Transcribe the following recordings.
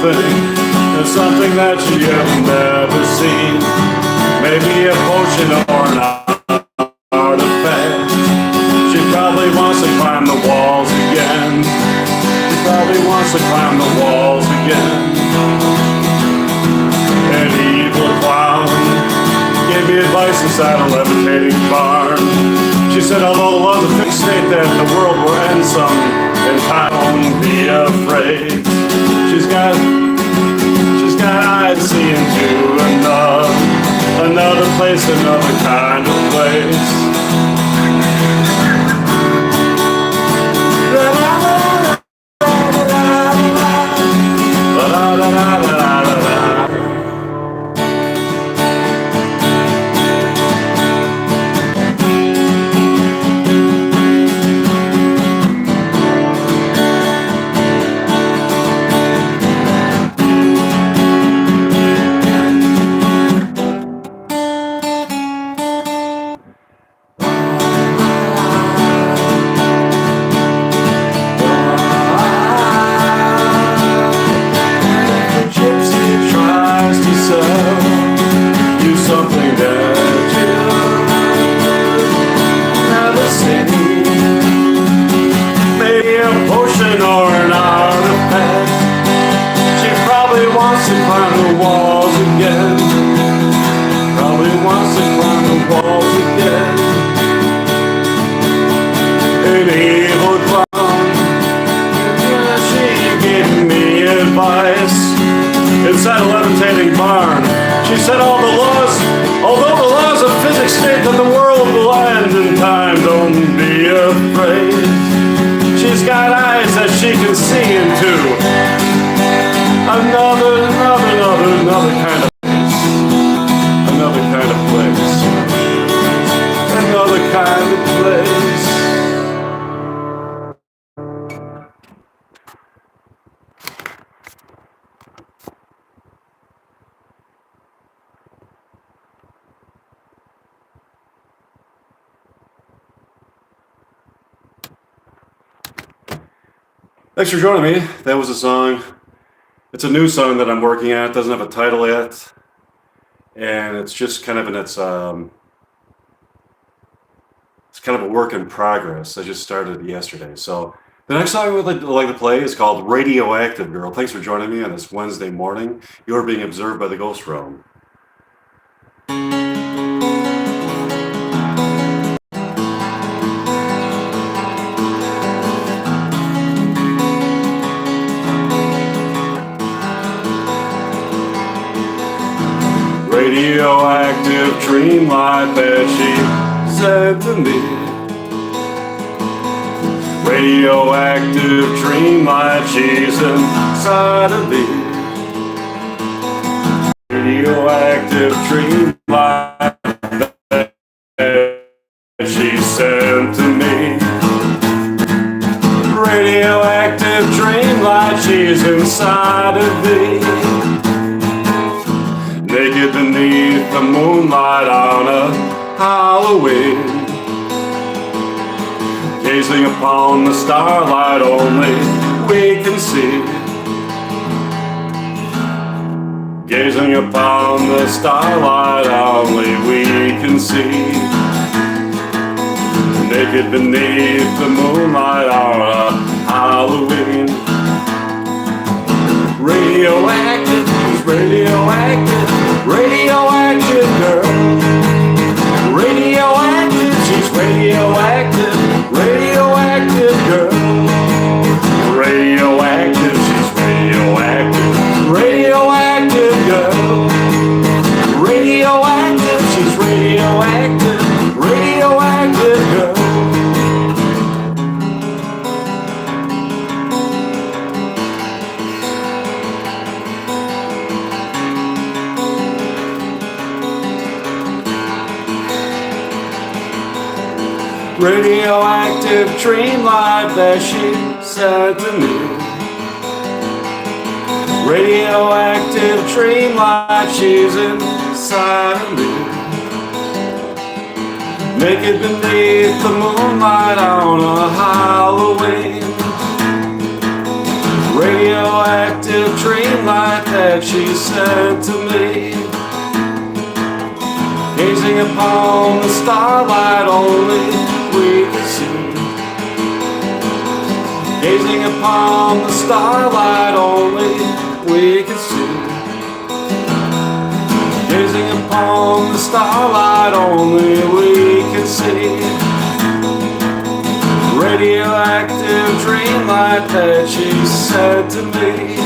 There's something that you have never seen. Maybe a potion or an artifact. She probably wants to climb the walls again. She probably wants to climb the walls again. An evil clown gave me advice inside a levitating barn. She said, although the laws of fixed state that the world will end some in time, don't be afraid. She's got eyes seeing to another place, another kind of place. Inside a levitating barn, she said, although the laws of physics state that the world will end in time, don't be afraid. She's got eyes that she can see into another kind of place, another kind of place, another kind of place. Thanks for joining me. That was a song. It's a new song that I'm working at. It doesn't have a title yet. And it's just kind of it's kind of a work in progress. I just started yesterday. So the next song I would like to play is called Radioactive Girl. Thanks for joining me on this Wednesday morning. You're being observed by the Ghost Realm. Radioactive dream light that she said to me. Radioactive dream light, she's inside of me. Radioactive dream light that she sent to me. Radioactive dream light, she's inside of me. Naked beneath the moonlight on a Halloween, gazing upon the starlight only we can see. Gazing upon the starlight only we can see. Naked beneath the moonlight on a Halloween. Radioactive, radioactive, radioactive girl. Radioactive, she's radioactive, radioactive girl. Radioactive, she's radioactive, radioactive girl. Radioactive, she's radioactive, radioactive girl. Radioactive dream light that she sent to me. Radioactive dream light, she's inside of me. Naked beneath the moonlight on a Halloween. radioactive dreamlight that she sent to me. Gazing upon the starlight only we could see. Gazing upon the starlight only we could see. Gazing upon the starlight only we could see. Radioactive dreamlight that she said to me.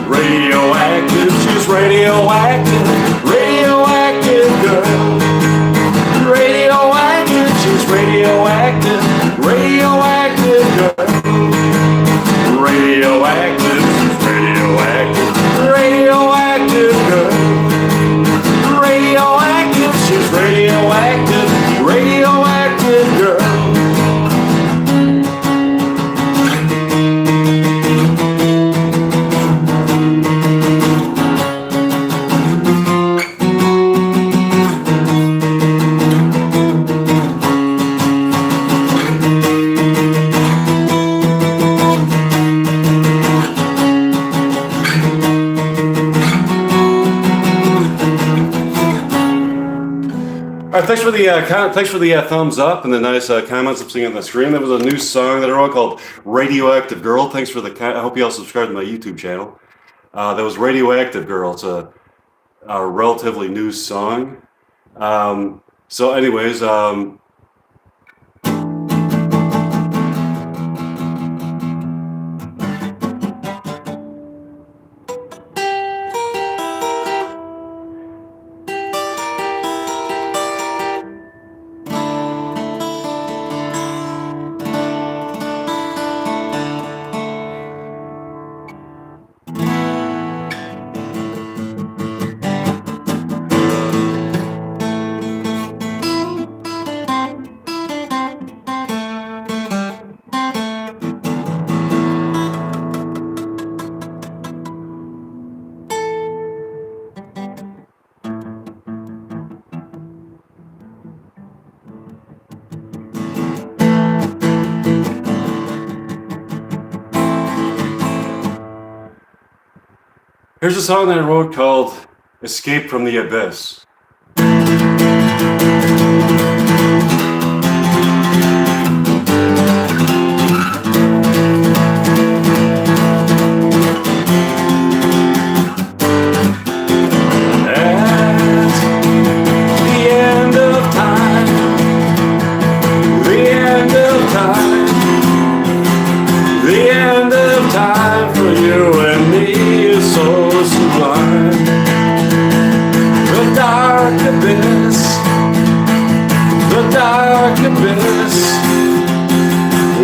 Radioactive, she's radioactive, radioactive girl. Radioactive, she's radioactive, radioactive girl. Radioactive, she's radioactive, radioactive girl. Radioactive, she's radioactive, radioactive girl. Thanks for the thumbs up and the nice comments I'm seeing on the screen. There was a new song that I wrote called Radioactive Girl. Thanks for the I hope you all subscribe to my YouTube channel. That was Radioactive Girl. It's a relatively new song. So anyways, here's a song that I wrote called Escape from the Abyss.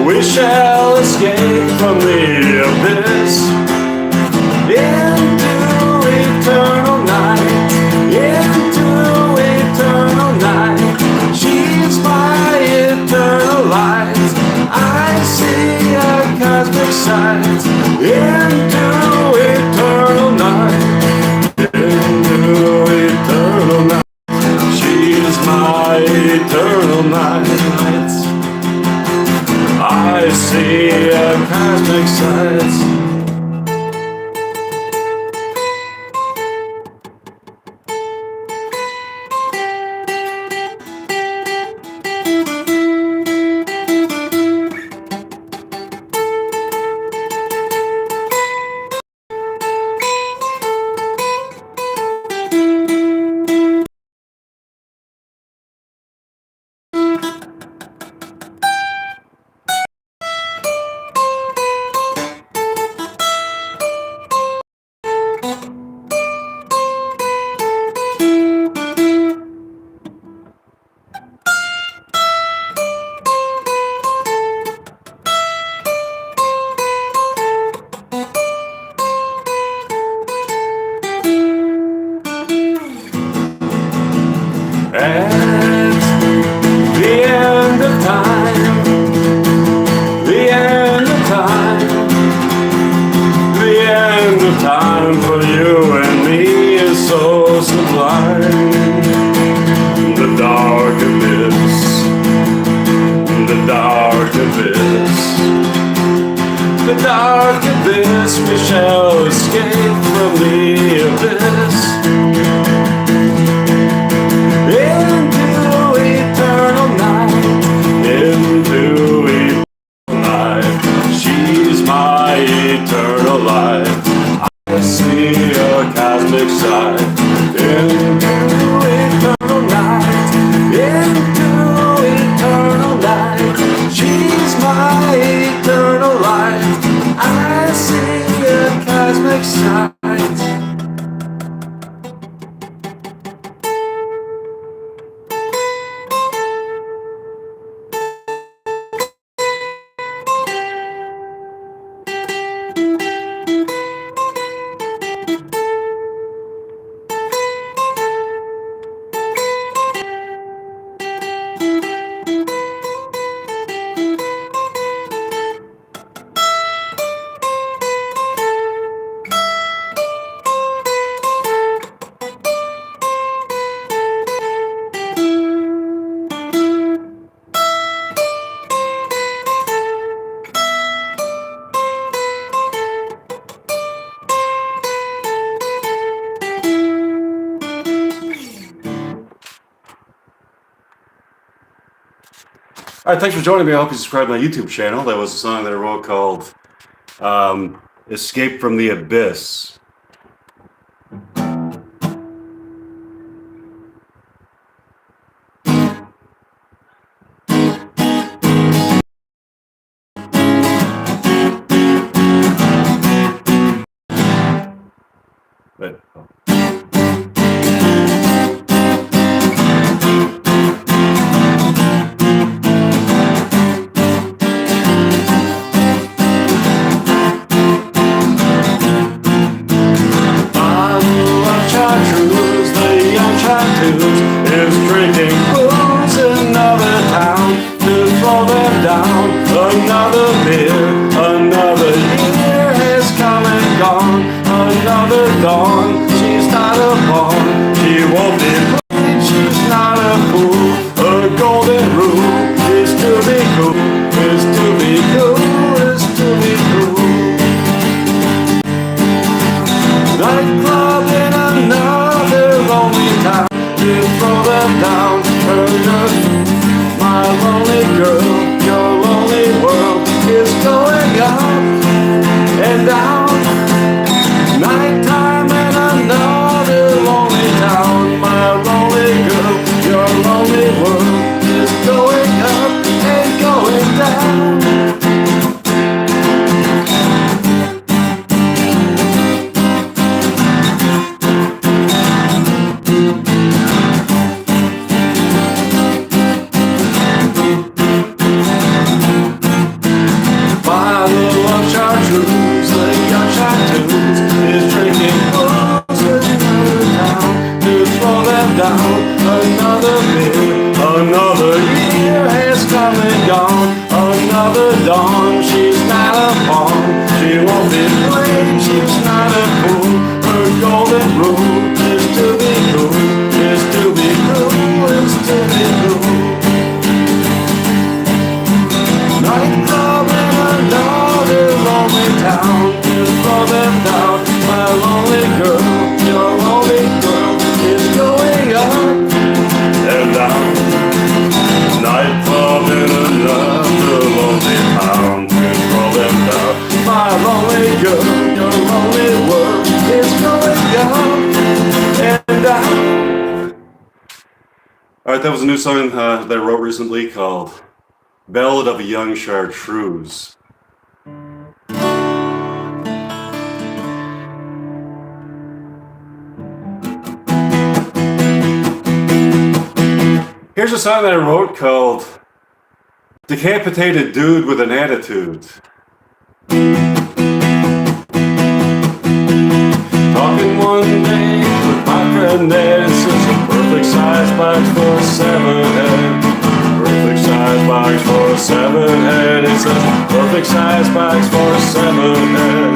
We shall escape from the abyss into eternal night, into eternal night. She's my eternal light. I see a cosmic sight into eternal night, into eternal night. She's my eternal night. I see a cosmic sight. dark abyss, we shall escape from the abyss into eternal night, into eternal night. She's my eternal life. I see a cosmic side into eternal night, into eternal night. She's my eternal life. I see a cosmic side. All right, thanks for joining me. I hope you subscribe to my YouTube channel. That was a song that I wrote called Escape from the Abyss. But, is drinking booze in another town to throw them down. Another beer, another year has come and gone. Another dawn, she's not a pawn. She won't be played, she's not a fool. A golden rule is to be cool, is to be cool, is to be cool. Nightclub in another lonely town. You throw them down, my lonely girl, your lonely world is going up and down. Nighttime in another lonely town, my lonely girl, your lonely world is going up and going down. Another beer, another year has come and gone. Another dawn, she's not a pawn. She won't be played, she's not a fool. Her golden rule is to be cool, is to be cool, is to be cool. Nightclub in another lonely town, you throw them down. My lonely girl, your lonely girl is going up and down. Nightclub in another lonely town, you throw them down. My lonely girl, your lonely world is going up and down. All right, that was a new song that I wrote recently called Ballad of a Young Chartreuse. Here's a song that I wrote called Decapitated Dude with an Attitude. Talking one day with my friend Ed, says a perfect size box for a 7-head. Perfect size box for a 7-head. It says perfect size box for a 7-head.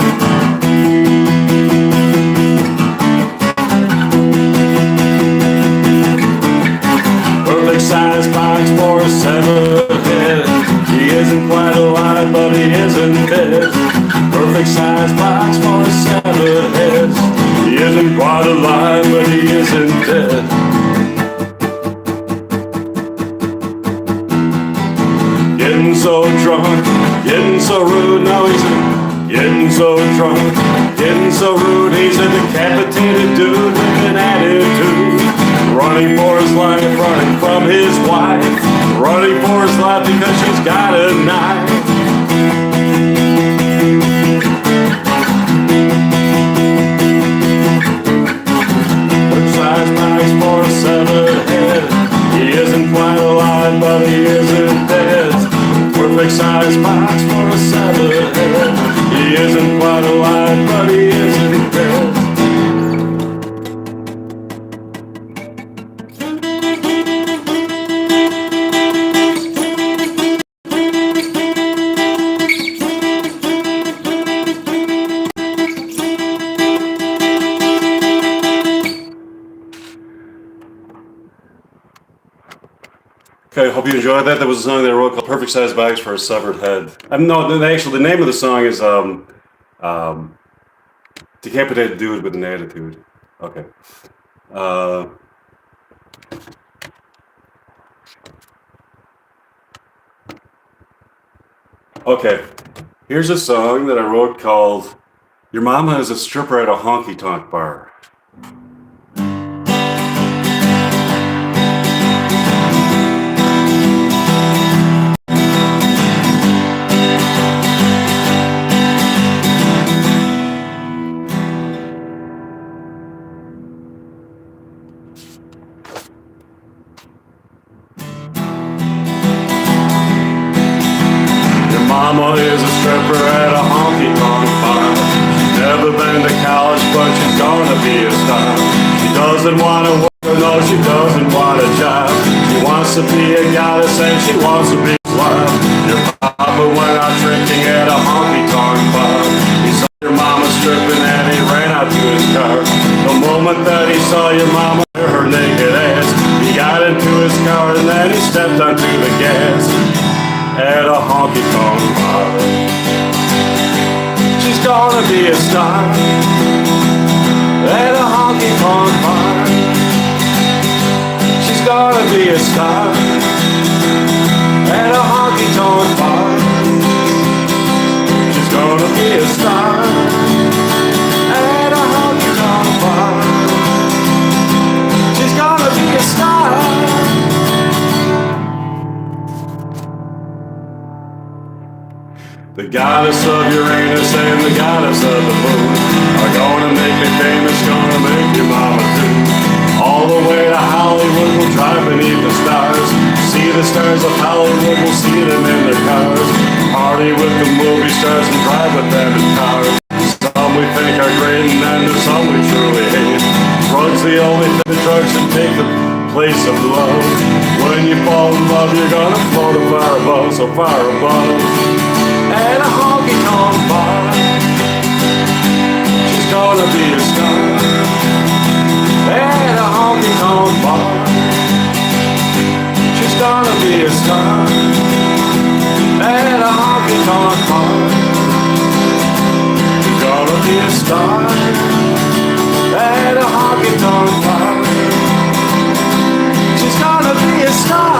Size box for a 7-head. He isn't quite alive, but he isn't dead. isn't quite alive, but he isn't dead. Getting so drunk, getting so rude, now he's getting so drunk, getting so rude. He's a decapitated dude with an attitude, running for his life, running from his wife, running for his life because she's got a knife. Size bags for a severed head. He isn't quite alive, but he isn't dead. Perfect size box for a severed head. He isn't quite alive, but he isn't dead. Okay, hope you enjoyed that. That was a song that I wrote called Perfect Size Bags for a Severed Head. No, actually, the name of the song is Decapitated Dude with an Attitude. Okay. Okay, here's a song that I wrote called Your Mama is a Stripper at a Honky Tonk Bar. Mama is a stripper at a honky-tonk bar. She's never been to college, but she's gonna be a star. She doesn't wanna work, no, she doesn't want a job. She wants to be a goddess and she wants to be love. Your papa went out drinking at a honky-tonk bar. He saw your mama stripping and he ran out to his car. The moment that he saw your mama, her naked ass, he got into his car and then he stepped onto the gas. At a honky-tonk bar. She's gonna be a star at a honky-tonk bar. She's gonna be a star at a honky-tonk bar. She's gonna be a star at a honky-tonk bar. She's gonna be a star. The goddess of Uranus and the goddess of the moon are gonna make me famous, gonna make your mama too. All the way to Hollywood, we'll drive beneath the stars. See the stars of Hollywood, we'll see them in their cars. Party with the movie stars and drive with them in cars. Some we think are great and then there's some we truly hate. Drugs the only thing, drugs that take the place of love. When you fall in love, you're gonna float far above, so far above. At a honky-tonk bar, she's gonna be a star. At a honky-tonk bar, she's gonna be a star. At a honky-tonk bar, she's gonna be a star. At a honky-tonk bar, she's gonna be a star.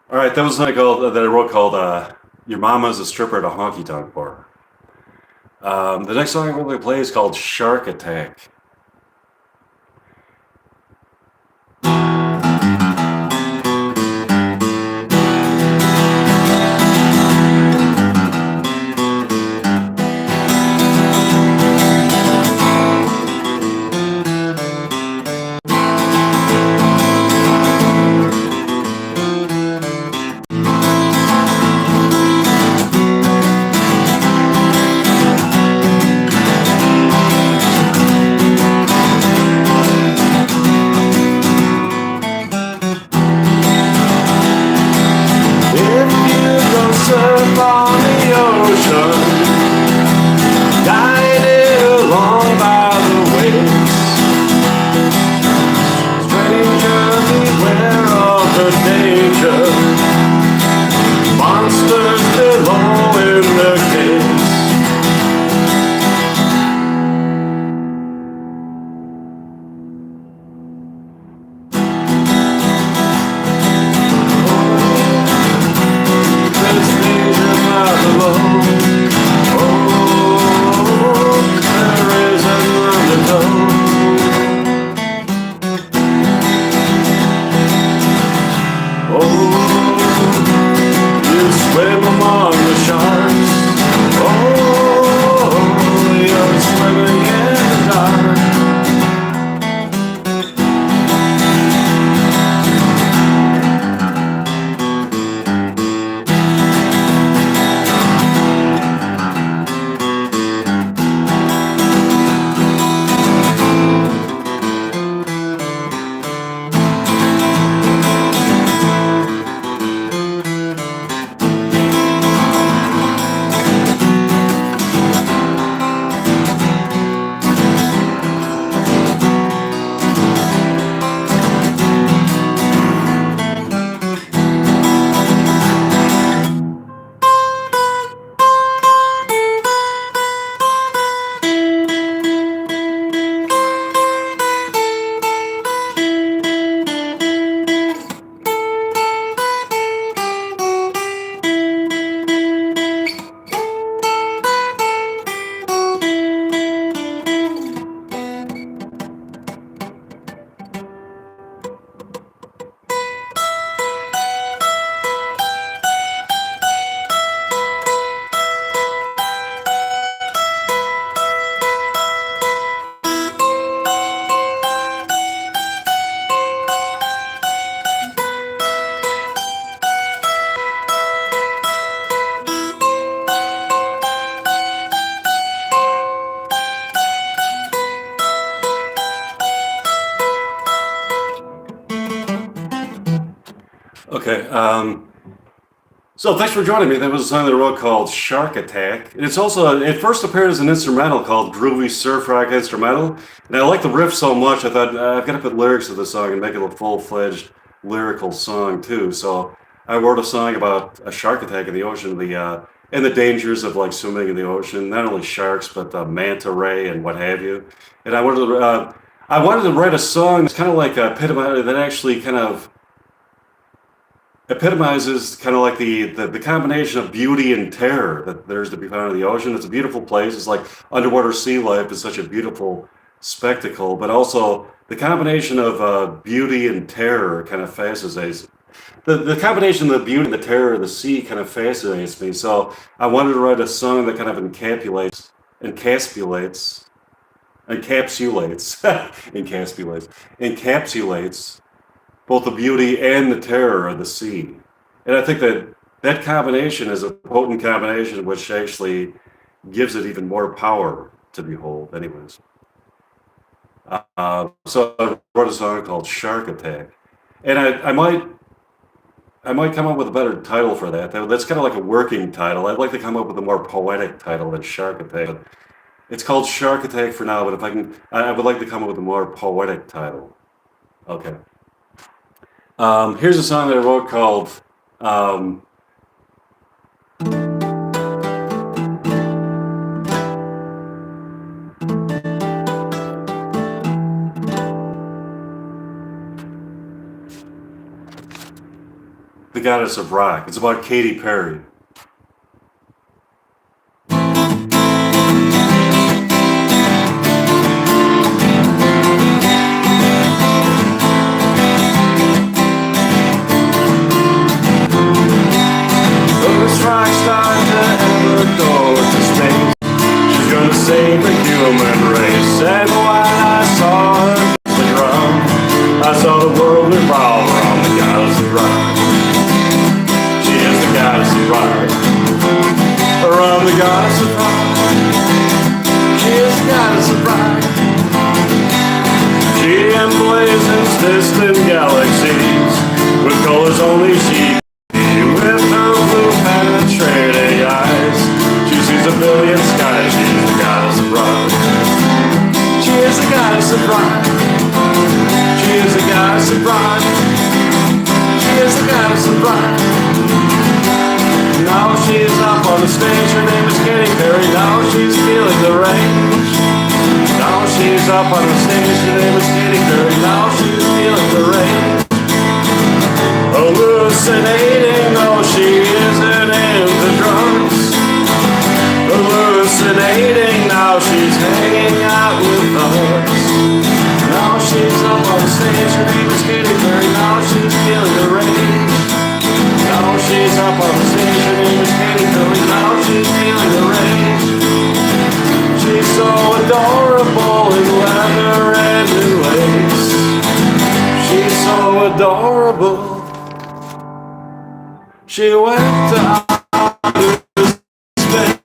All right, that was something that I wrote called Your Mama's a Stripper at a Honky-Tonk Bar. The next song I'm going to play is called Shark Attack. Okay. So thanks for joining me. That was a song that I wrote called Shark Attack. It's also, it first appeared as an instrumental called Groovy Surf Rock Instrumental. And I like the riff so much, I thought I've got to put lyrics to the song and make it a full-fledged lyrical song too. So I wrote a song about a shark attack in the ocean, and the dangers of like swimming in the ocean. Not only sharks, but manta ray and what have you. And I wanted to write a song that's kind of like a that actually kind of epitomizes kind of like the combination of beauty and terror that there's to be found in the ocean. It's a beautiful place. It's like underwater sea life is such a beautiful spectacle, but also the combination of beauty and terror kind of fascinates. The combination of the beauty and the terror of the sea kind of fascinates me. So I wanted to write a song that kind of encapsulates encapsulates both the beauty and the terror of the sea. And I think that that combination is a potent combination which actually gives it even more power to behold. Anyways. So I wrote a song called Shark Attack. And I might come up with a better title for that. That's kind of like a working title. I'd like to come up with a more poetic title than Shark Attack. It's called Shark Attack for now, but if I would like to come up with a more poetic title. Okay. Here's a song that I wrote called The Goddess of Rock. It's about Katy Perry. Save the human race. And when I saw her drown, I saw the world revolve around the goddess of rock. She is the goddess of rock. Around the goddess of rock. She is the goddess of rock. She emblazons distant galaxies with colors only she can. With her blue penetrating eyes, she sees a billion skies. She is the goddess of rock. She is the goddess of rock. She is the goddess of rock. She is the goddess of rock. Now she's up on the stage. Her name is Katy Perry. Now she's feeling the rage. Now she's up on the stage. Her name is Katy Perry. Now she's feeling the rage. Hallucinating, no, she isn't into drugs. Hallucinating, now she's hanging out with us. Now she's up on stage, her name is Katy Perry. Now she's feeling the rage. Now she's up on stage, her name is Katy Perry. Now she's feeling the rage. She's so adorable in leather and in lace. She's so adorable. She went to outer space.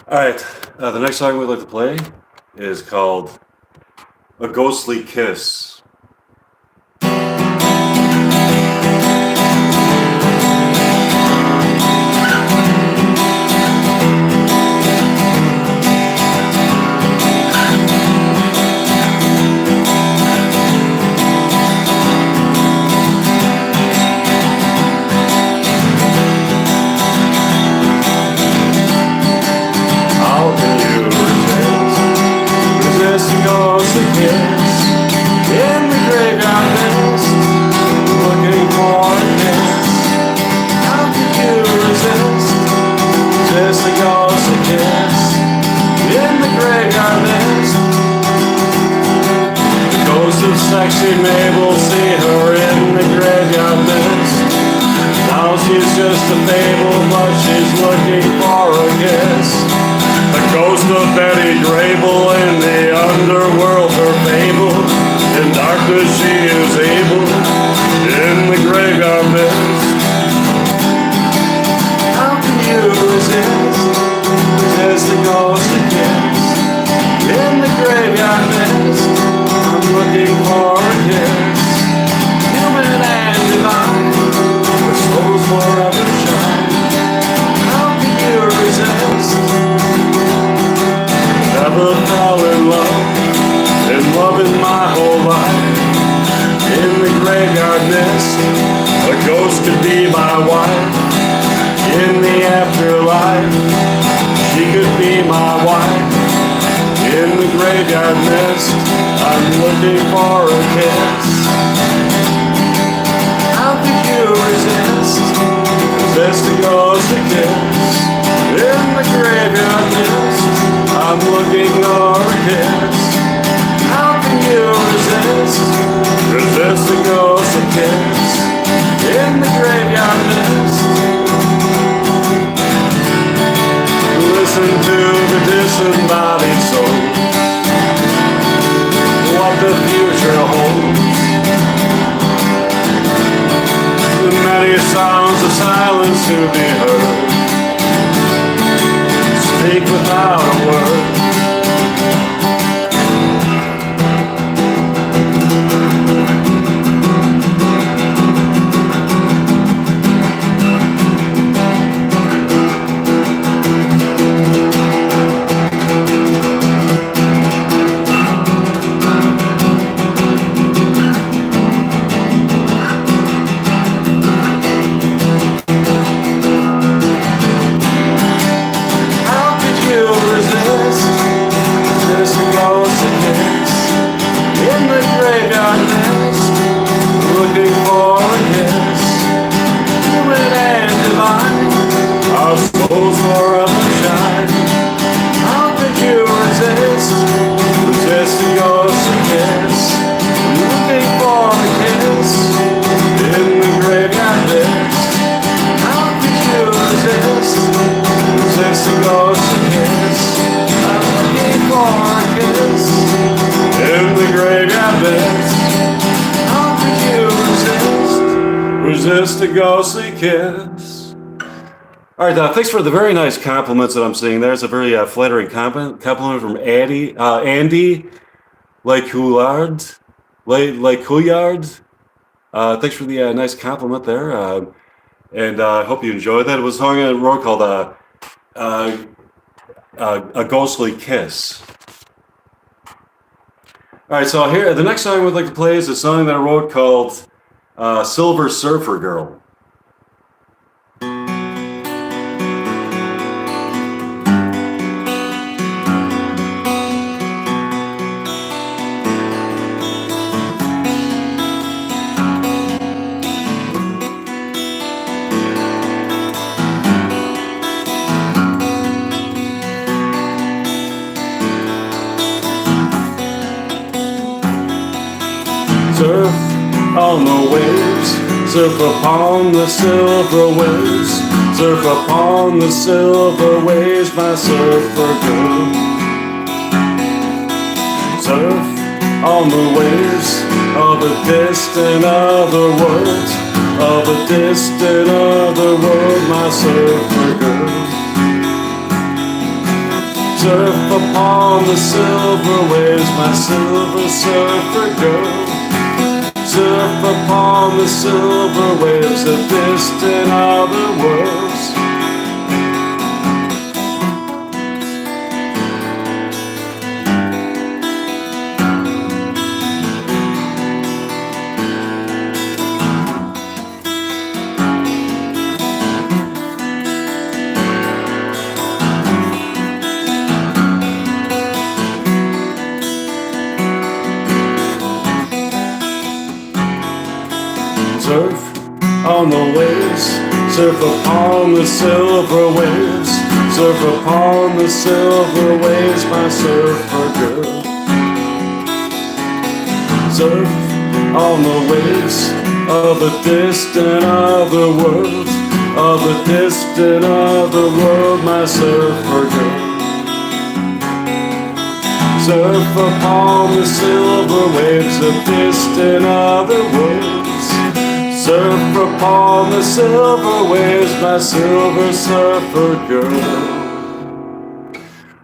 Alright, the next song we'd like to play is called A Ghostly Kiss. sexy Mabel, see her in the graveyard mist. Now she's just a fable, but she's looking for a kiss. The ghost of Betty Grable in the underworld, her fable. In darkness she is able, in the graveyard mist. How can you resist the ghost of kiss? In the graveyard mist, I'm looking for a kiss. Human and divine, our souls forever shine. How can you resist? Never fell in loving my whole life. In the graveyard mist, a ghost could be my wife. In the afterlife, she could be my wife. In the graveyard mist, I'm looking for a kiss. How could you resist the ghost of kiss? In the graveyard mist, I'm looking for a kiss. How can you resist the ghost of kiss? In the graveyard mist. Listen to the disembodied soul, what the future holds. The many sounds of silence to be heard, speak without a word. Resist a ghostly kiss. All right, thanks for the very nice compliments that I'm seeing there. It's a very flattering compliment from Andy Couillard. Thanks for the nice compliment there, and I hope you enjoyed that. It was a song I wrote called "A Ghostly Kiss." All right, so here the next song I would like to play is a song that I wrote called Silver Surfer Girl. Surf on the waves, surf upon the silver waves, surf upon the silver waves, my surfer girl. Surf on the waves of a distant other world, of a distant other world, my surfer girl. Surf upon the silver waves, my silver surfer girl. Surf upon the silver waves of distant other worlds. Surf on the waves, surf upon the silver waves, surf upon the silver waves, my surfer girl. surf on the waves of a distant other world, of a distant other world, my surfer girl. Surf upon the silver waves of distant other worlds. Surf upon the silver waves, my silver surfer girl.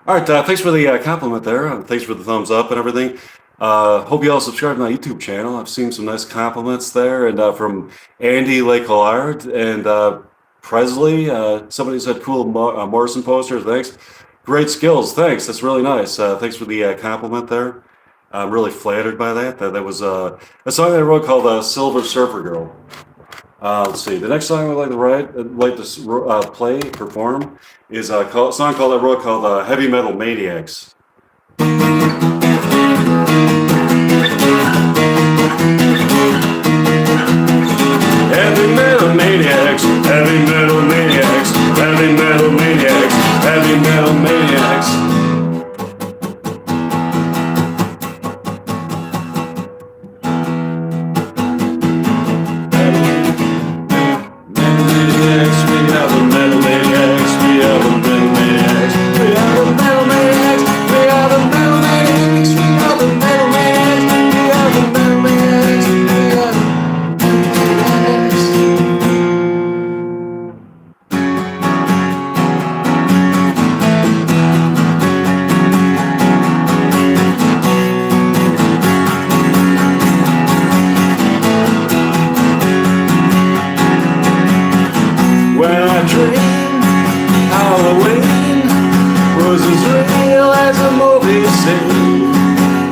All right, thanks for the compliment there. Thanks for the thumbs up and everything. Hope you all subscribe to my YouTube channel. I've seen some nice compliments there, and from Andy Lake Collard and Presley. Somebody said cool Morrison posters. Thanks. Great skills. Thanks. That's really nice. Thanks for the compliment there. I'm really flattered by that. That was a song that I wrote called Silver Surfer Girl. Let's see. The next song I'd like to perform is a song I wrote called Heavy Metal Maniacs. Heavy metal maniacs, heavy metal maniacs, heavy metal maniacs, heavy metal maniacs.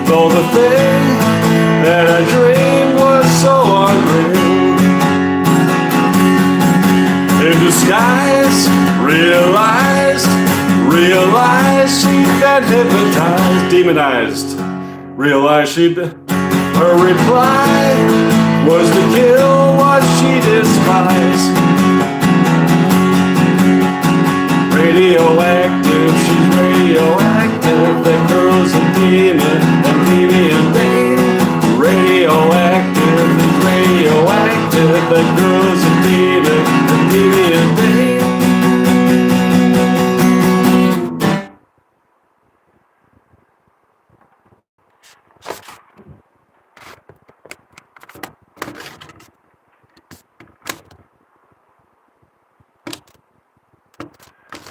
Though the thing that I dreamed was so unreal, in disguise, realized she'd been hypnotized, demonized, realized her reply was to kill what she despised. Radioactive, she's radioactive, that girl's a demon, and deviant pain. Radioactive, that girl's a demon, and deviant pain.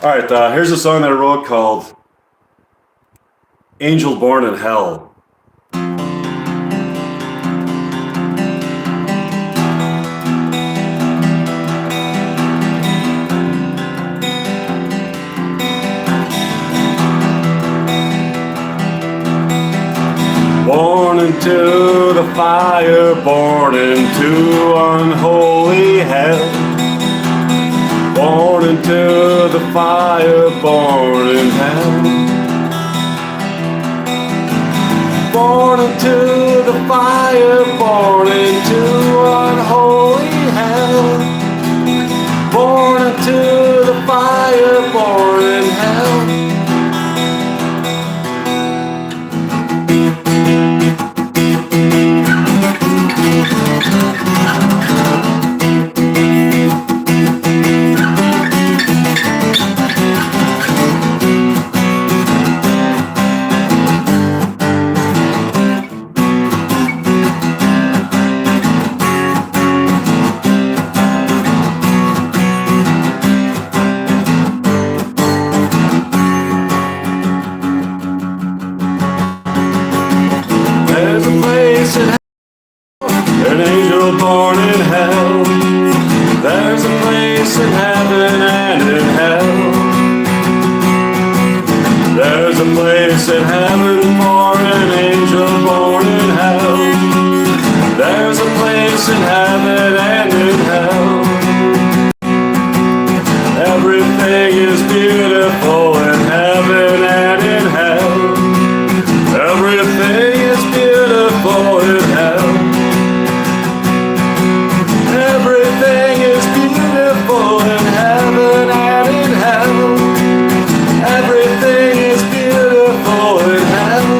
All right, here's a song that I wrote called Angel Born in Hell. Born into the fire, born into unholy hell. Born into the fire, born in hell. Born into the fire, born into unholy hell. Born into the fire, born in hell. An angel born in hell. There's a place in heaven and in hell. There's a place in heaven for an angel born in hell. There's a place in heaven and in hell. Everything is beautiful in heaven and in hell. Everything is beautiful in hell. Everything is beautiful in heaven and in hell. Everything is beautiful in hell.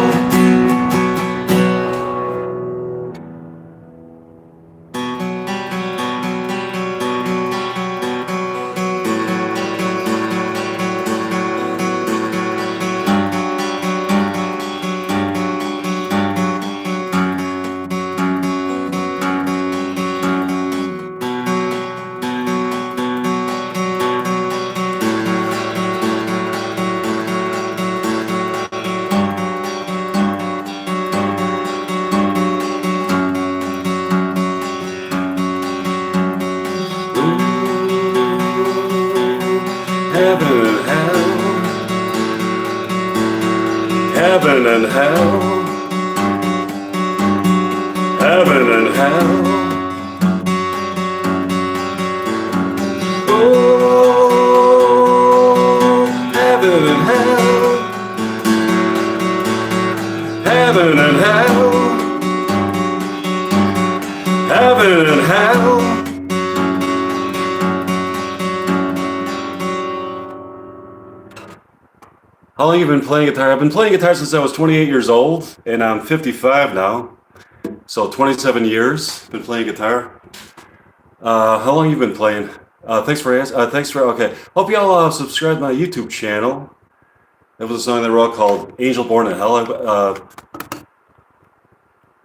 Heaven and hell, heaven and hell. Oh, heaven and hell, heaven and hell, heaven and hell. How long have you been playing guitar? I've been playing guitar since I was 28 years old, and I'm 55 now. So 27 years been playing guitar. How long have you been playing? Thanks for okay. Hope y'all subscribe to my YouTube channel. That was a song they wrote called Angel Born in Hell.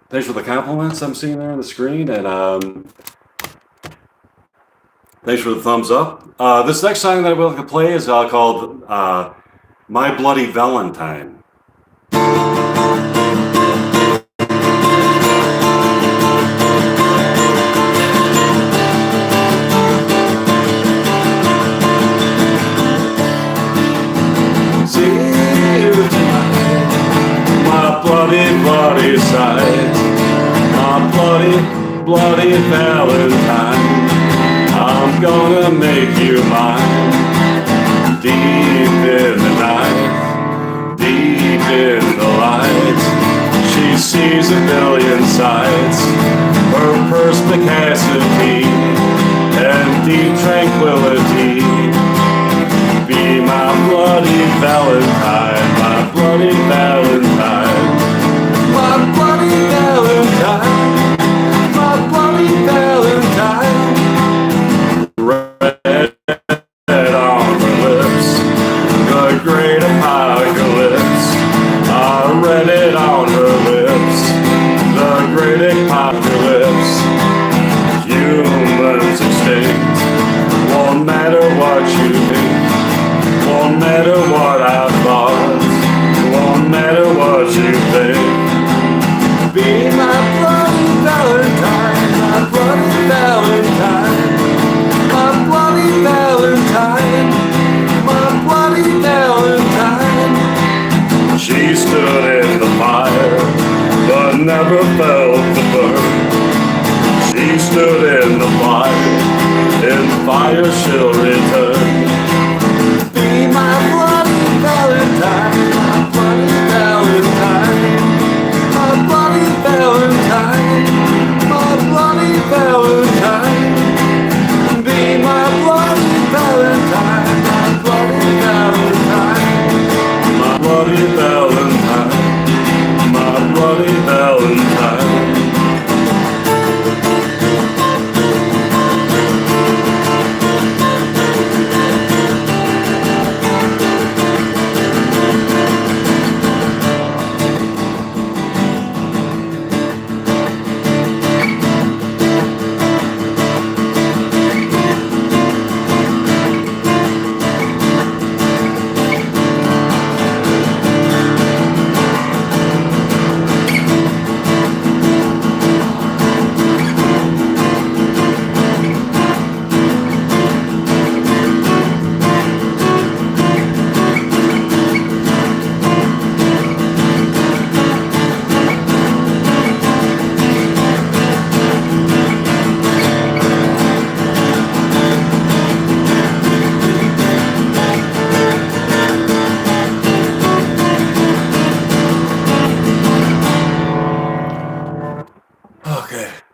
Thanks for the compliments I'm seeing there on the screen, and thanks for the thumbs up. This next song that I'm going to play is called My Bloody Valentine. Bloody side, my bloody Valentine. I'm gonna make you mine. Deep in the night, deep in the light, she sees a billion sights. Her perspicacity and deep tranquility. Be my bloody Valentine, my bloody Valentine. My bloody Valentine, my bloody Valentine. Red on her lips, the great apocalypse. I read it on her lips, the great apocalypse. Humans extinct, won't matter what you think, won't matter what I thought, won't matter what you think. Be my bloody Valentine, my bloody Valentine, my bloody Valentine, my bloody Valentine. She stood in the fire, but never felt the burn. She stood in the fire she'll return. Be my bloody Valentine, my bloody Valentine. My bloody Valentine, my bloody Valentine. Be my bloody Valentine, my bloody Valentine. My bloody Valentine, my bloody Valentine.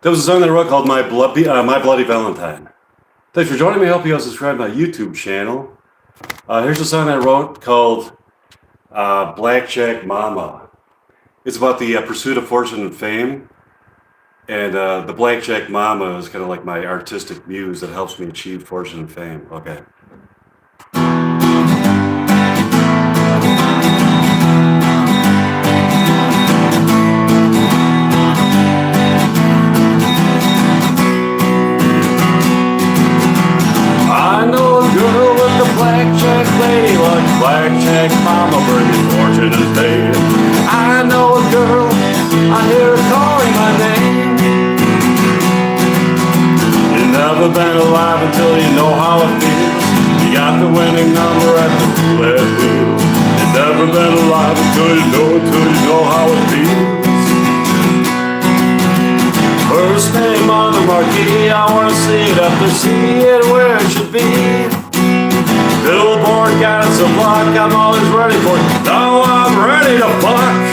That was a song that I wrote called My Bloody Valentine. Thanks for joining me. I hope you all subscribe to my YouTube channel. Here's a song that I wrote called Blackjack Mama. It's about the pursuit of fortune and fame. And the Blackjack Mama is kind of like my artistic muse that helps me achieve fortune and fame. Okay. I know a girl with a blackjack lady, like Blackjack Mama, bringing fortune and fame. I know a girl, I hear her calling my name. You've never been alive until you know how it feels. You got the winning number at the roulette wheel. You've never never been alive until you know how it feels. First name on the marquee, I wanna see it up there, see it where it should be. Billboard got its a block, I'm always ready for it. Now I'm ready to fuck.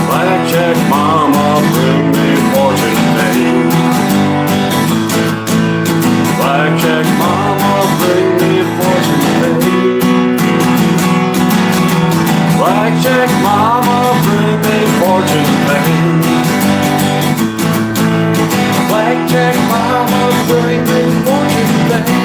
Blackjack mama, bring me fortune and fame. Blackjack mama, bring me fortune and fame. Blackjack mama, bring me fortune and fame. Blackjack mama, bring me fortune and fame.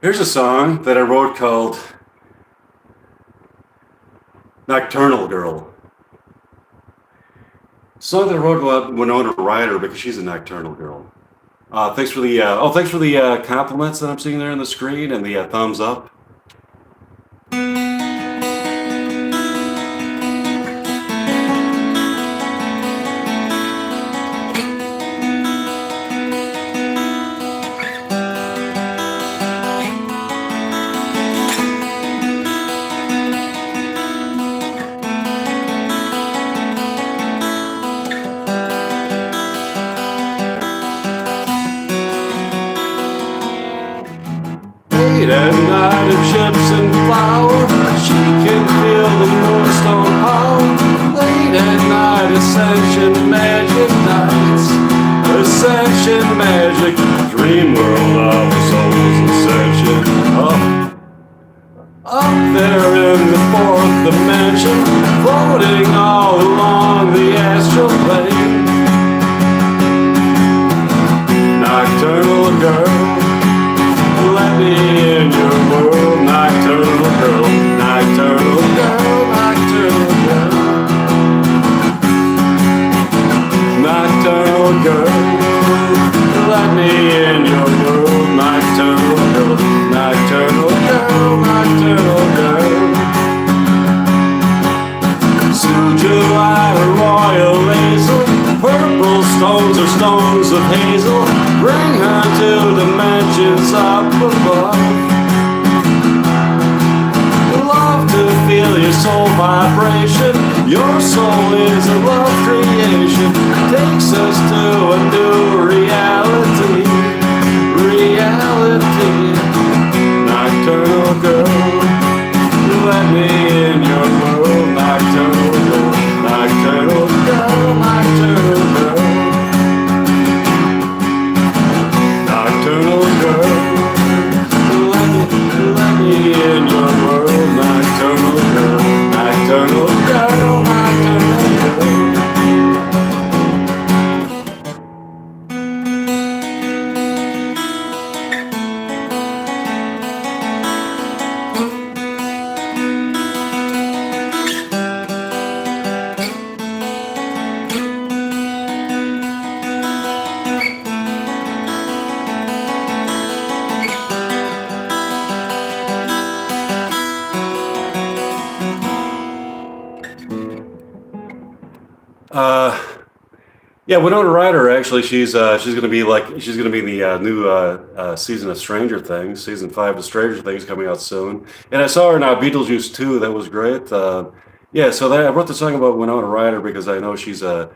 Here's a song that I wrote called Nocturnal Girl. A song that I wrote about Winona Ryder because she's a nocturnal girl. Thanks for the compliments that I'm seeing there on the screen and the thumbs up. At night of chips and flour, she can feel the moonstone power. Late at night, ascension magic nights, ascension magic, dream world of the soul's ascension. Up there in the fourth dimension, floating all along the astral plane. Nocturnal girl, let me in your world, nocturnal girl, nocturnal girl, nocturnal girl. Nocturnal girl, let me in your world, nocturnal girl, nocturnal girl, nocturnal girl. July royal hazel, purple stones or stones of hazel, bring her to dimensions up above. Love to feel your soul vibration, your soul is a love creation, takes us to a new reality, reality. Nocturnal girl, let me in your world, nocturnal girl, nocturnal girl, nocturnal girl. Nocturnal girl, let me in your world, nocturnal girl, nocturnal girl, nocturnal girl. Yeah, Winona Ryder. Actually, she's gonna be in the new season of Stranger Things, season 5 of Stranger Things coming out soon. And I saw her in Beetlejuice 2. That was great. Yeah, so I wrote the song about Winona Ryder because I know she's kind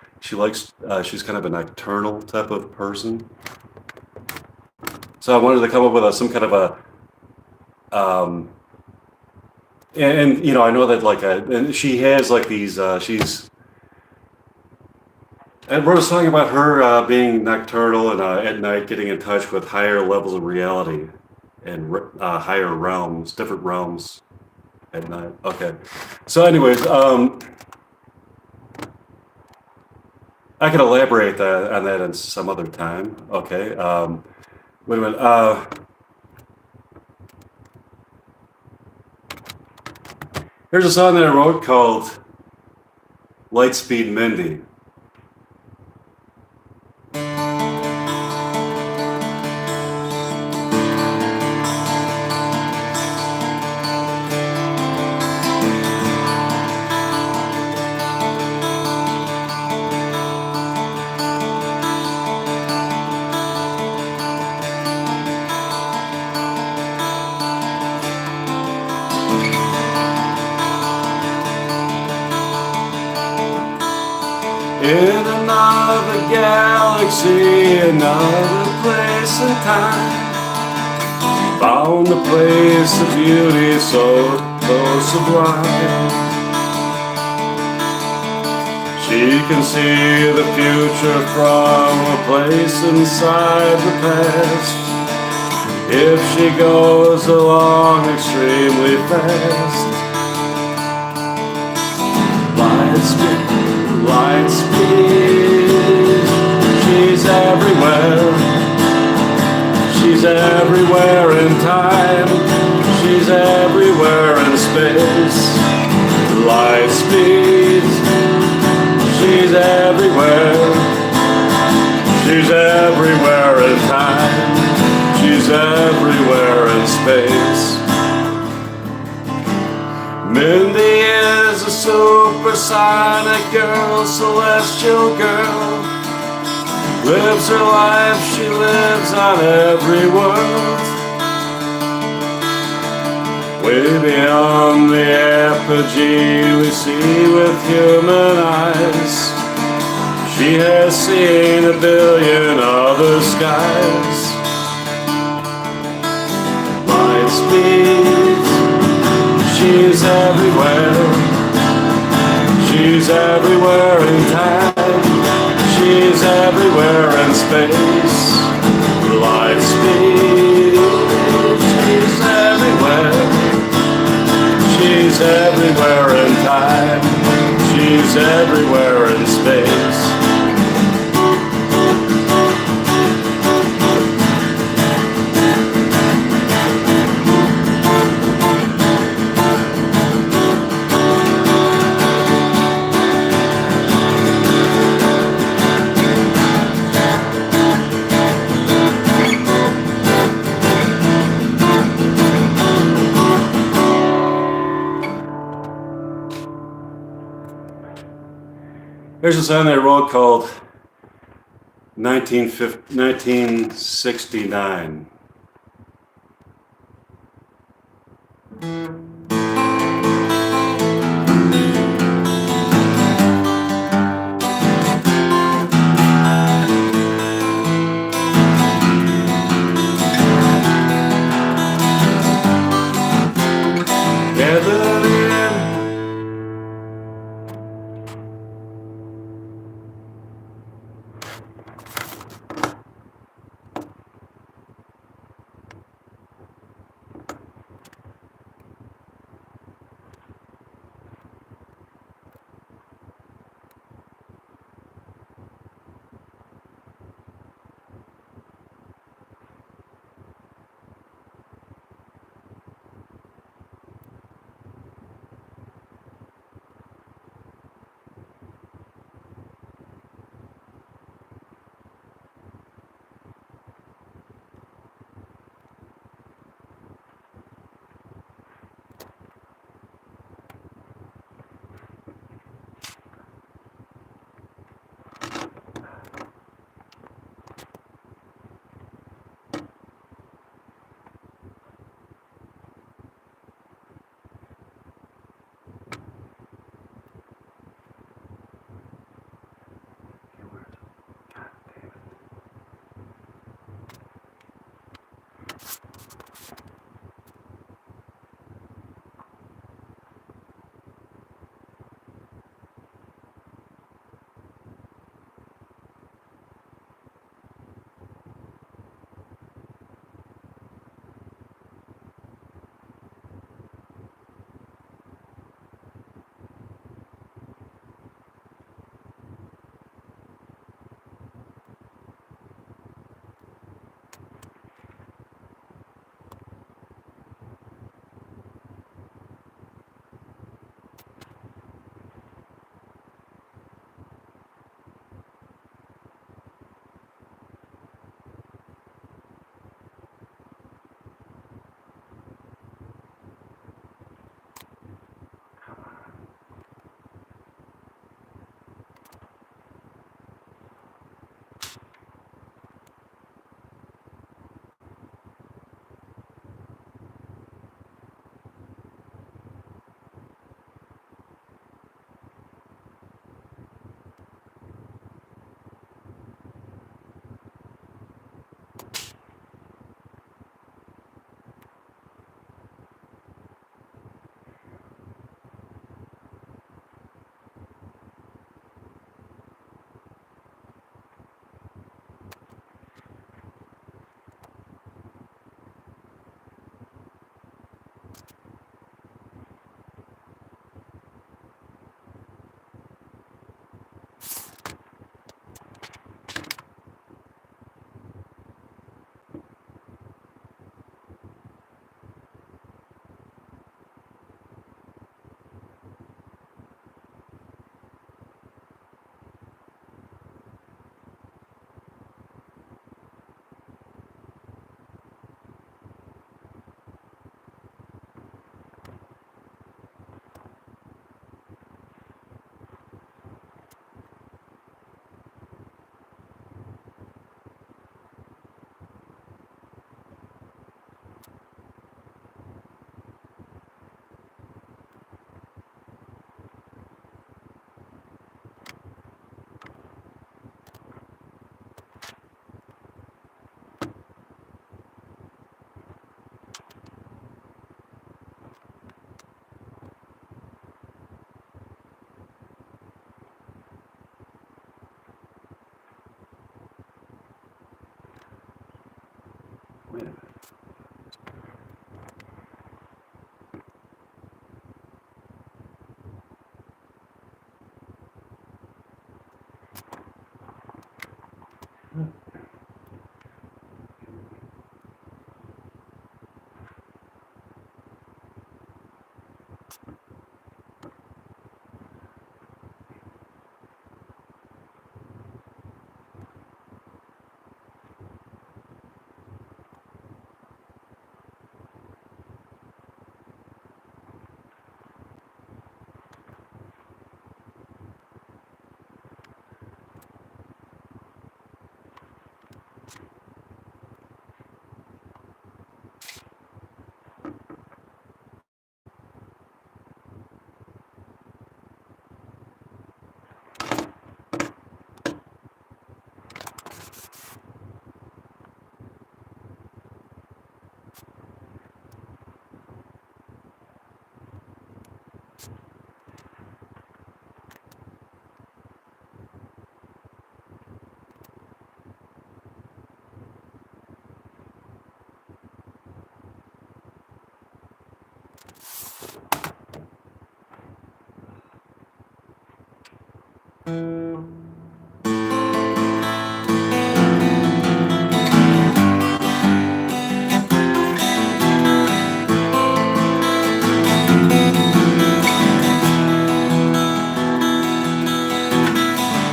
of a nocturnal type of person. So I wanted to come up with some kind of and you know, I know that and she has like these I wrote a song about her being nocturnal and at night getting in touch with higher levels of reality and higher realms, different realms at night. Okay. So, anyways, I can elaborate on that in some other time. Okay. Wait a minute. Here's a song that I wrote called Lightspeed Mindy. In another galaxy, another place and time, found a place of beauty so sublime. She can see the future from a place inside the past, if she goes along extremely fast. Light speed, she's everywhere. She's everywhere in time. She's everywhere in space. Light speed, she's everywhere. She's everywhere in time. She's everywhere in space. Mindy is a supersonic girl, celestial girl. Lives her life, she lives on every world. Way beyond the apogee we see with human eyes, she has seen a billion other skies. Light speed, she's everywhere. She's everywhere in time. She's everywhere in space. Light speed, she's everywhere. She's everywhere in time. She's everywhere in space. There's a song that I wrote called 1969. Gathered in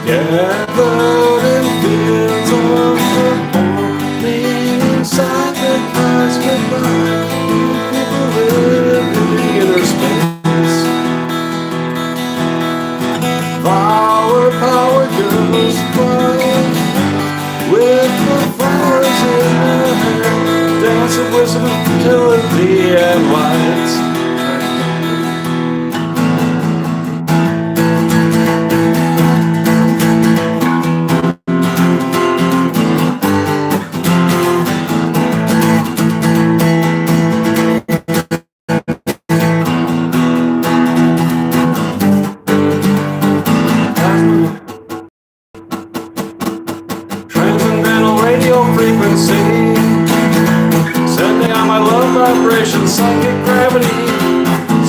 Gathered in fields of morning inside the cosmic light, people live in the inner space. Power girls flying with the flowers in their hair, dancing with some fertility and lights. Sending out my love vibration, psychic gravity,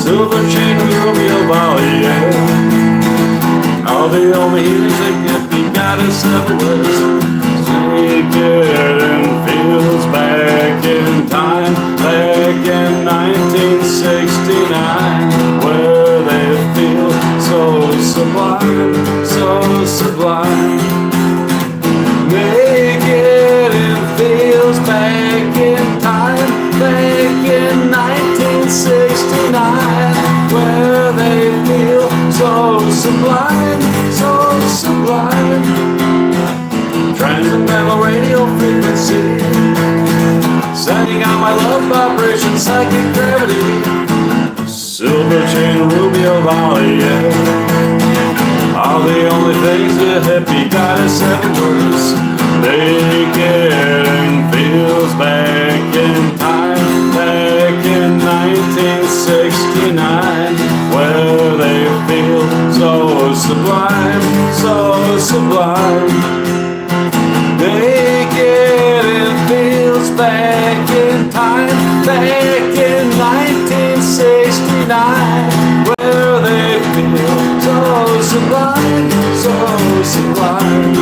silver chain Romeo Bali, yeah. All the only healings that get me goddess everywhere. Naked and feels back in time, back in 1969, where they feel so sublime, so sublime. Naked and feels back in time, back in 1969, where they feel so sublime, so sublime. Transcendental radio frequency, sending out my love vibration, psychic gravity, silver chain Rubio Valley, yeah. All the only things that hippie goddess ever was. Naked and feels back in time, back in 1969, where they feel so sublime, so sublime. Naked and feels back in time, back in 1969, where they feel so sublime, so sublime.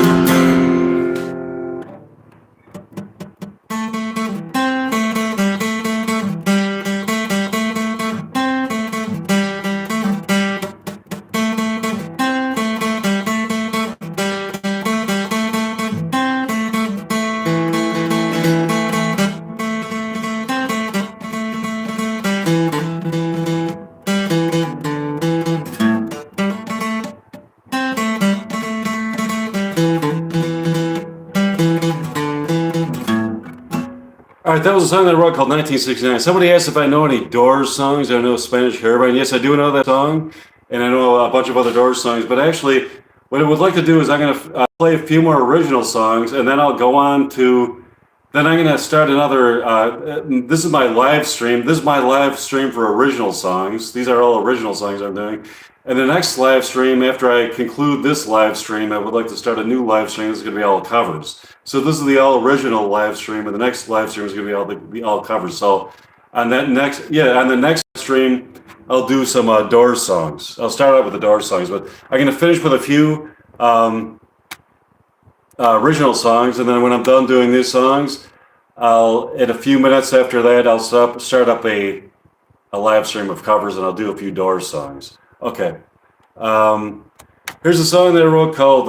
All right, that was a song that I wrote called 1969. Somebody asked if I know any Doors songs. I know Spanish Caravan. Yes, I do know that song, and I know a bunch of other Doors songs. But actually, what I would like to do is I'm going to play a few more original songs, and then I'll go on to. Then I'm going to start another. This is my live stream. This is my live stream for original songs. These are all original songs I'm doing. And the next live stream, after I conclude this live stream, I would like to start a new live stream. This is going to be all covers. So this is the all original live stream, and the next live stream is going to be all covers. So on the next stream, I'll do some Doors songs. I'll start out with the Doors songs, but I'm going to finish with a few original songs, and then when I'm done doing these songs, in a few minutes after that, I'll start up a live stream of covers, and I'll do a few Doors songs. Okay. Here's a song that I wrote called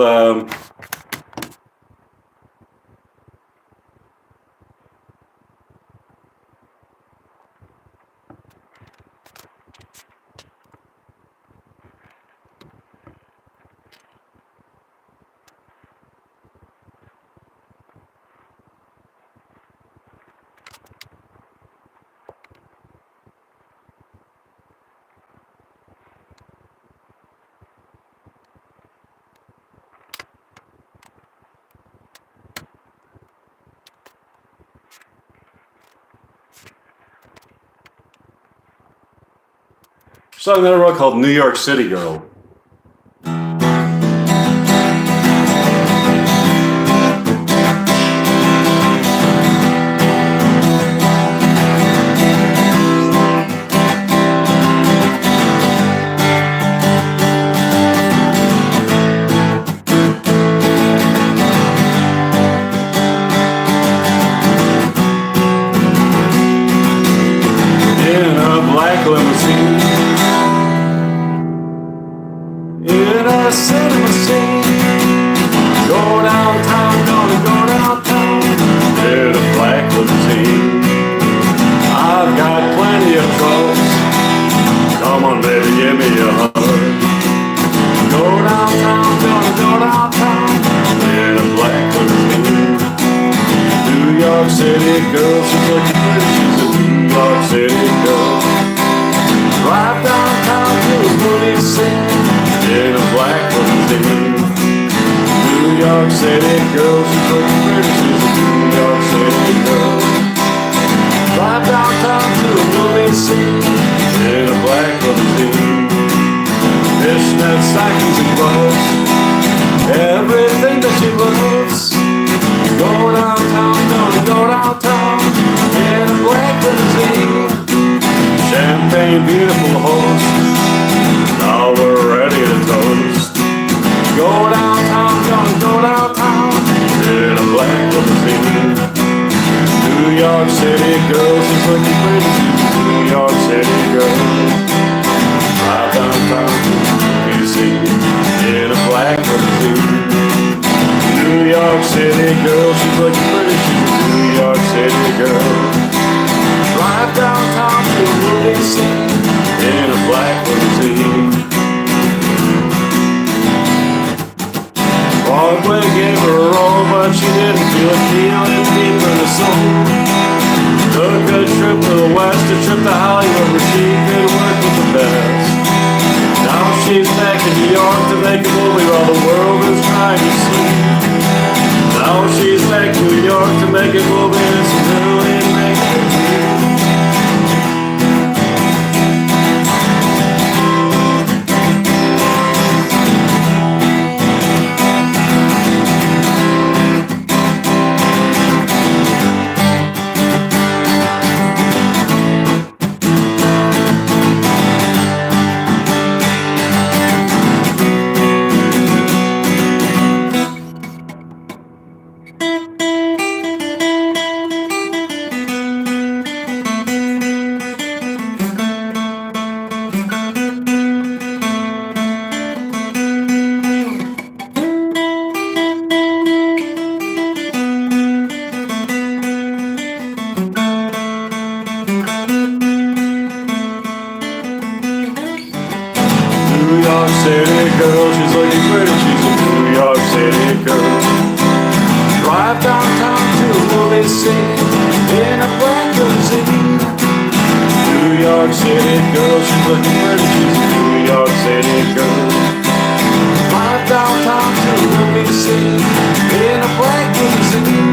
New York City Girl. In a black limousine, in a cinema scene, go downtown, gonna go downtown, in a black limousine. I've got plenty of drugs, come on baby, give me a hug. Go downtown, gonna go downtown, in a black limousine. New York City girl, she's looking pretty, she's a New York City girl. Drive downtown to a movie scene, in a black limousine. New York City girl, she's looking pretty, she's a New York City girl. Drive downtown to a movie scene, in a black limousine. Fishnet stockings and gloves, everything that she loves. Go downtown, gonna go downtown, in a black limousine. Champagne, beautiful host, now we're ready to toast. Go downtown, gonna go downtown, in a black limousine. New York City girl, she's looking pretty, she's a New York City girl. Drive downtown, you see, in a black limousine. New York City girl, she's looking pretty, she's a New York City girl. Drive downtown to a movie scene, in a black limousine. Broadway gave her a role, but she didn't feel a feeling deep in her soul. Took a trip to the west, a trip to Hollywood, where she could work with the best. Now she's back in New York to make a movie while the world is trying to sleep. Now she's back in New York to make a movie, and it's really making it deep. New York City girl, she's looking pretty, she's a New York City girl. Drive downtown to a movie scene, in a black limousine. New York City girl, she's looking pretty, she's a New York City girl. Drive downtown to a movie scene, in a black limousine.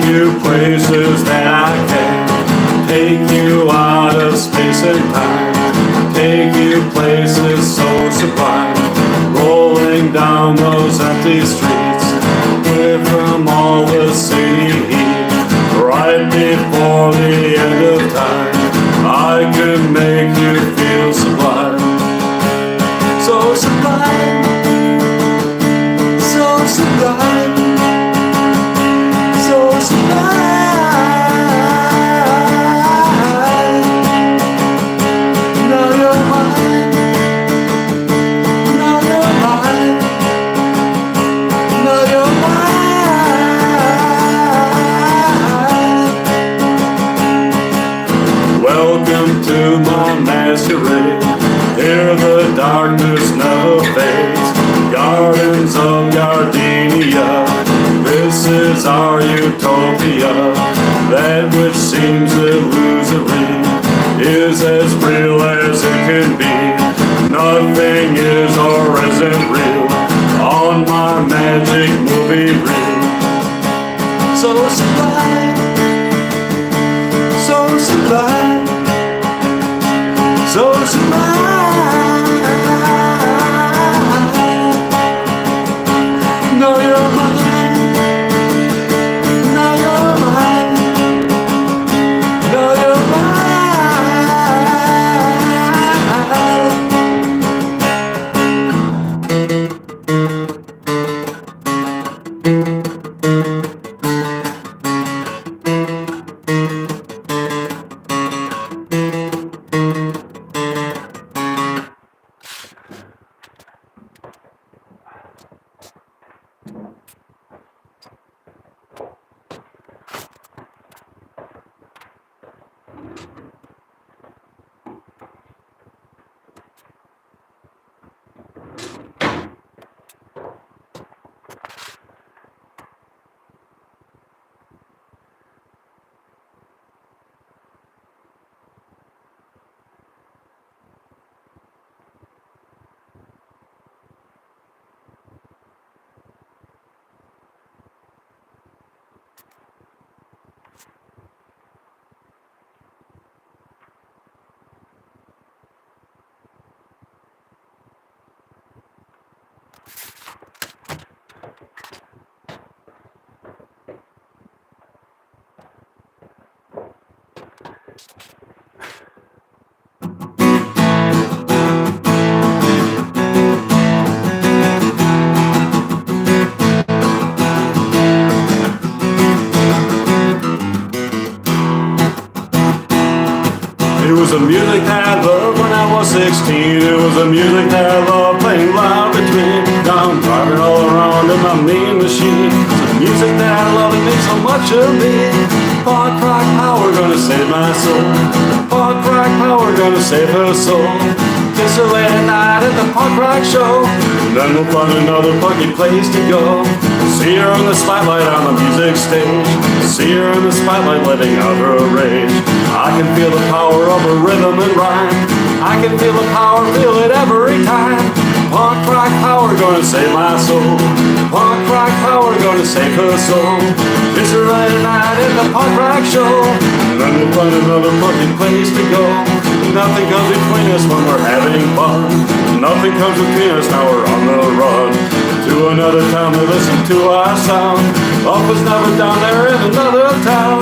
you places that I can. Take you out of space and time. Take you places so sublime. Rolling down those empty streets, away from all the city heat. Right before the end of time, I could make you feel sublime. So sublime, so sublime, so sublime. Now you're mine, now you're mine, now you're mine. Welcome to my masquerade. Here the darkness never fades. Gardens of gardenia, this is our utopia. That which seems illusory is as real as it can be. Nothing is or isn't real on my magic movie reel. So sublime, so sublime, so sublime. Now you're mine, now you're mine, now you're mine. It was the music that I loved when I was 16. It was the music that I loved playing loud between. Now I'm driving all around in my mean machine. It's the music that I love that makes so much of me. Punk rock power gonna save my soul. Punk rock power gonna save her soul. Kiss her late at night at the punk rock show. Then we'll find another funky place to go. See her in the spotlight on the music stage. See her in the spotlight letting out her rage. I can feel the power of her rhythm and rhyme. I can feel the power, feel it every time. Punk rock power gonna save my soul. Punk rock power gonna save her soul. Kiss her late at night at the punk rock show. Then we'll find another funky place to go. Nothing comes between us when we're having fun. Nothing comes between us, now we're on the run. To another town to listen to our sound. Up is never down there in another town.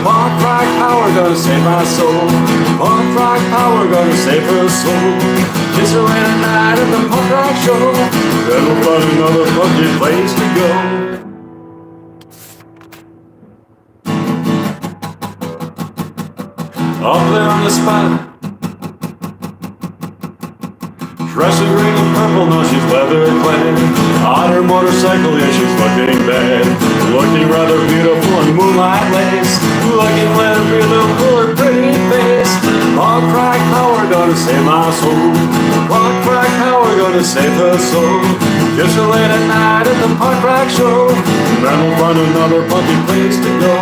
Punk rock power gonna save my soul. Punk rock power gonna save her soul. Kiss her late at night at the punk rock show. Then we'll find another funky place to go. Up there on the spot, dressed in green and purple, now she's leather clad. On her motorcycle, yeah, she's looking bad. Looking rather beautiful in moonlight lace. Looking rather beautiful, her pretty face. Punk rock power gonna save my soul. Punk rock power gonna save her soul. Kiss her late at night at the punk rock show. Then we'll find another funky place to go.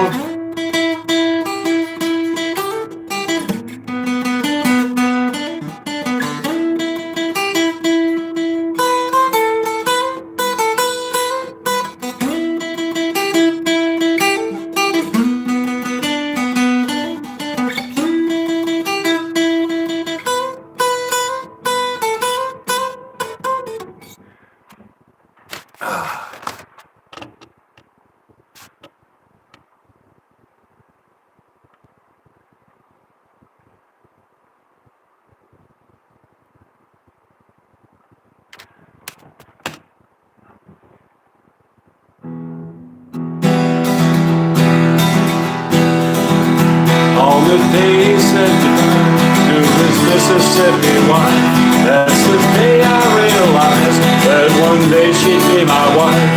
day he said goodbye to his Mississippi wife. That's the day I realized that one day she'd be my wife.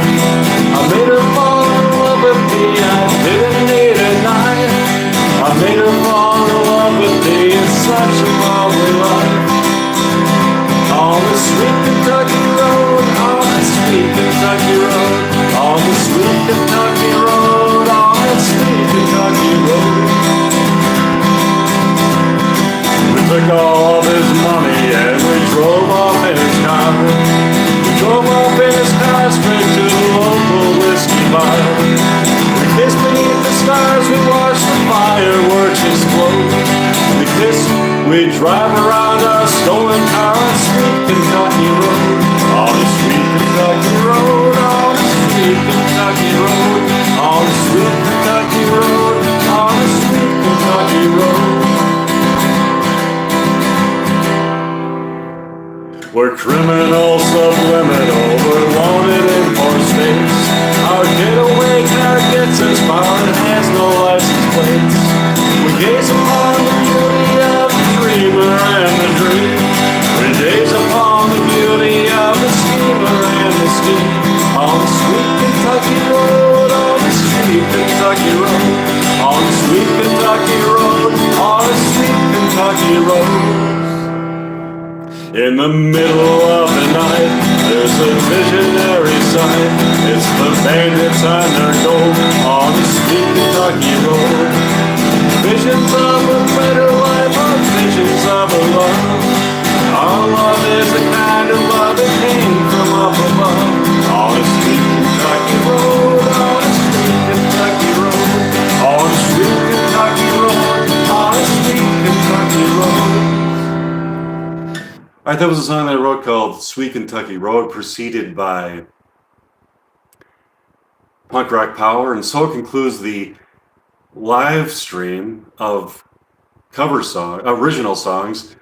I made her fall in love with me, I didn't need a knife. I made her fall in love with me, it's such a lovely life. On the sweet Kentucky road, on the sweet Kentucky road, on the sweet Kentucky road, on the sweet Kentucky road. We took all of his money and we drove off in his car. We drove off in his car straight to the local whiskey bar. We kissed beneath the stars, we watched the fireworks explode. We kissed, we drive around our stolen car on sweet Kentucky road. On the sweet Kentucky road, on the sweet Kentucky road, on the sweet Kentucky road, on the sweet Kentucky road. We're criminal subliminal, we're wanted in 4 states. Our getaway car gets us far and has no license plates. We gaze upon the beauty of the dreamer and the dream. We gaze upon the beauty of the schemer and the scheme. On the sweet Kentucky road, on the sweet Kentucky road, on the sweet Kentucky road, on the sweet Kentucky road. In the middle of the night, there's a visionary sight. It's the bandits and their gold on the sweet Kentucky road. Visions of a better life are visions of a love. Our love is the kind of love that came from up above. On the sweet Kentucky road, on the sweet Kentucky road, on the sweet Kentucky road, on the sweet Kentucky road. All right, that was a song that I wrote called Sweet Kentucky Road, preceded by Punk Rock Power, and so concludes the live stream of original songs.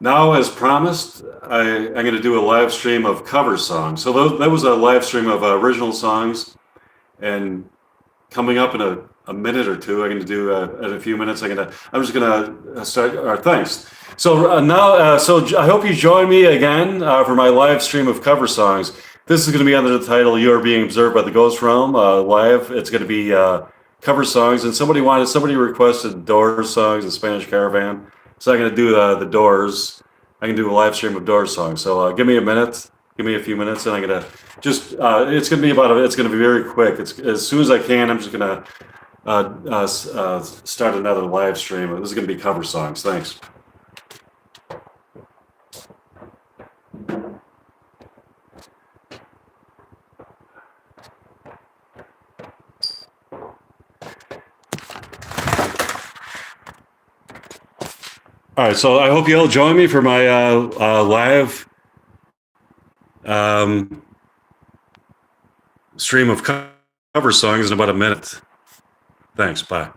Now, as promised, I'm going to do a live stream of cover songs. So that was a live stream of original songs, and coming up in a minute or two, I'm going to do in a few minutes. I'm just going to start. Thanks. So now, I hope you join me again for my live stream of cover songs. This is going to be under the title "You Are Being Observed by the Ghost Realm" live. It's going to be cover songs, and somebody requested Doors songs, the Spanish Caravan. So I'm going to do the Doors. I can do a live stream of Doors songs. So give me a minute, give me a few minutes, and I'm going to just. It's going to be it's going to be very quick. It's as soon as I can. I'm just going to start another live stream. This is going to be cover songs. Thanks. All right, so I hope you all join me for my live stream of cover songs in about a minute. Thanks, bye.